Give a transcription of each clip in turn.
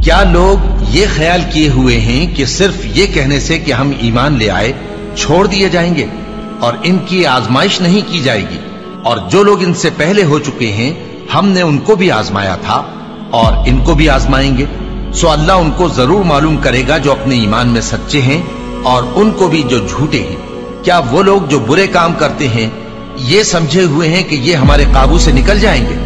کیا لوگ یہ خیال کیے ہوئے ہیں کہ صرف یہ کہنے سے کہ ہم ایمان لے آئے چھوڑ دیے جائیں گے اور ان کی آزمائش نہیں کی جائے گی؟ اور جو لوگ ان سے پہلے ہو چکے ہیں ہم نے ان کو بھی آزمایا تھا اور ان کو بھی آزمائیں گے، سو اللہ ان کو ضرور معلوم کرے گا جو اپنے ایمان میں سچے ہیں اور ان کو بھی جو جھوٹے ہیں۔ کیا وہ لوگ جو برے کام کرتے ہیں یہ سمجھے ہوئے ہیں کہ یہ ہمارے قابو سے نکل جائیں گے؟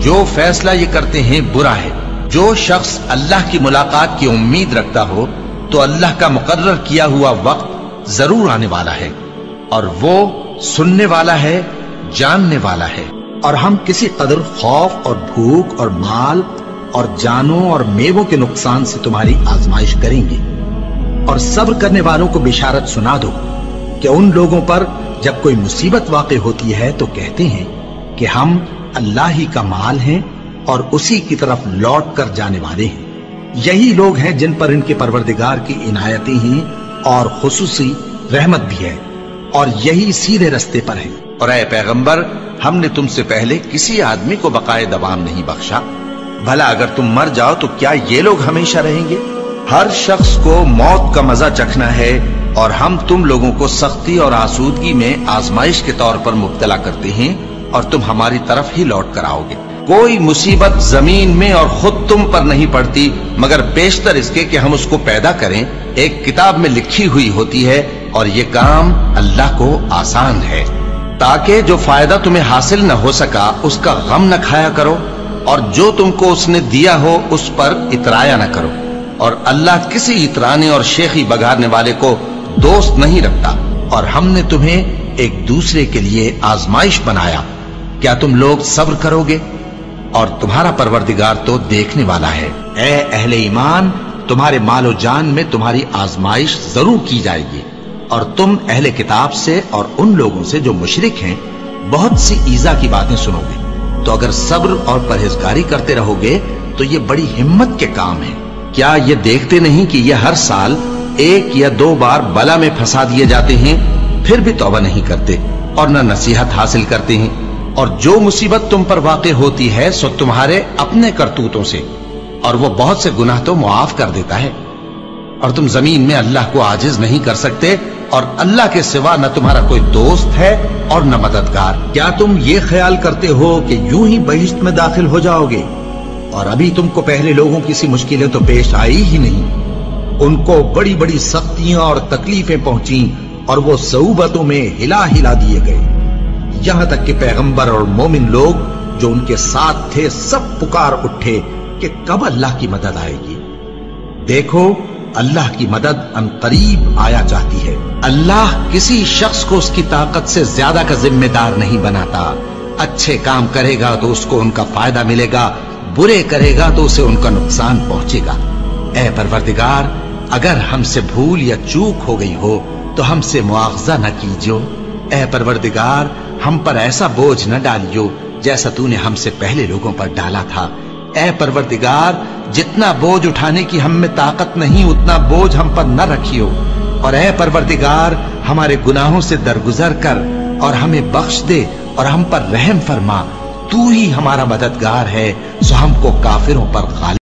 جو فیصلہ یہ کرتے ہیں برا ہے۔ جو شخص اللہ کی ملاقات کی امید رکھتا ہو تو اللہ کا مقرر کیا ہوا وقت ضرور آنے والا ہے، اور وہ سننے والا ہے، جاننے والا ہے۔ اور ہم کسی قدر خوف اور بھوک اور مال اور جانوں اور میووں کے نقصان سے تمہاری آزمائش کریں گے، اور صبر کرنے والوں کو بشارت سنا دو کہ ان لوگوں پر جب کوئی مصیبت واقع ہوتی ہے تو کہتے ہیں کہ ہم اللہ ہی کا مال ہیں اور اسی کی طرف لوٹ کر جانے والے ہیں۔ یہی لوگ ہیں جن پر ان کے پروردگار کی عنایتیں ہیں اور خصوصی رحمت بھی ہے، اور یہی سیدھے رستے پر ہیں۔ اور اے پیغمبر، ہم نے تم سے پہلے کسی آدمی کو بقائے دوام نہیں بخشا، بھلا اگر تم مر جاؤ تو کیا یہ لوگ ہمیشہ رہیں گے؟ ہر شخص کو موت کا مزہ چکھنا ہے، اور ہم تم لوگوں کو سختی اور آسودگی میں آزمائش کے طور پر مبتلا کرتے ہیں، اور تم ہماری طرف ہی لوٹ کر آؤ گے۔ کوئی مصیبت زمین میں اور خود تم پر نہیں پڑتی مگر بیشتر اس کے کہ ہم اس کو پیدا کریں ایک کتاب میں لکھی ہوئی ہوتی ہے، اور یہ کام اللہ کو آسان ہے، تاکہ جو فائدہ تمہیں حاصل نہ ہو سکا اس کا غم نہ کھایا کرو، اور جو تم کو اس نے دیا ہو اس پر اترایا نہ کرو۔ اور اللہ کسی اترانے اور شیخی بگاڑنے والے کو دوست نہیں رکھتا۔ اور ہم نے تمہیں ایک دوسرے کے لیے آزمائش بنایا، کیا تم لوگ صبر کرو گے؟ اور تمہارا پروردگار تو دیکھنے والا ہے۔ اے اہل ایمان، تمہارے مال و جان میں تمہاری آزمائش ضرور کی جائے گی، اور تم اہل کتاب سے اور ان لوگوں سے جو مشرک ہیں بہت سی ایذا کی باتیں سنو گے، تو اگر صبر اور پرہیزگاری کرتے رہو گے تو یہ بڑی ہمت کے کام ہے۔ کیا یہ دیکھتے نہیں کہ یہ ہر سال 1 یا 2 بار بلا میں پھنسا دیے جاتے ہیں، پھر بھی توبہ نہیں کرتے اور نہ نصیحت حاصل کرتے ہیں؟ اور جو مصیبت تم پر واقع ہوتی ہے سو تمہارے اپنے کرتوتوں سے، اور وہ بہت سے گناہ تو معاف کر دیتا ہے۔ اور تم زمین میں اللہ کو عاجز نہیں کر سکتے، اور اللہ کے سوا نہ تمہارا کوئی دوست ہے اور نہ مددگار۔ کیا تم یہ خیال کرتے ہو کہ یوں ہی بہشت میں داخل ہو جاؤ گے، اور ابھی تم کو پہلے لوگوں کی سی مشکلیں تو پیش آئی ہی نہیں؟ ان کو بڑی بڑی سختیاں اور تکلیفیں پہنچیں، اور وہ صعوبتوں میں ہلا ہلا دیے گئے، یہاں تک کہ پیغمبر اور مومن لوگ جو ان کے ساتھ تھے سب پکار اٹھے کہ کب اللہ کی مدد آئے گی۔ دیکھو، اللہ کی مدد ان قریب آیا چاہتی ہے۔ اللہ کسی شخص کو اس کی طاقت سے زیادہ کا ذمہ دار نہیں بناتا۔ اچھے کام کرے گا تو اس کو ان کا فائدہ ملے گا، برے کرے گا تو اسے ان کا نقصان پہنچے گا۔ اے پروردگار، اگر ہم سے بھول یا چوک ہو گئی ہو تو ہم سے مواخذہ نہ کیجو۔ اے پروردگار، ہم پر ایسا بوجھ نہ ڈالیو جیسا تو نے ہم سے پہلے لوگوں پر ڈالا تھا۔ اے پروردگار، جتنا بوجھ اٹھانے کی ہم میں طاقت نہیں اتنا بوجھ ہم پر نہ رکھیو، اور اے پروردگار ہمارے گناہوں سے درگزر کر اور ہمیں بخش دے اور ہم پر رحم فرما۔ تو ہی ہمارا مددگار ہے، سو ہم کو کافروں پر غالب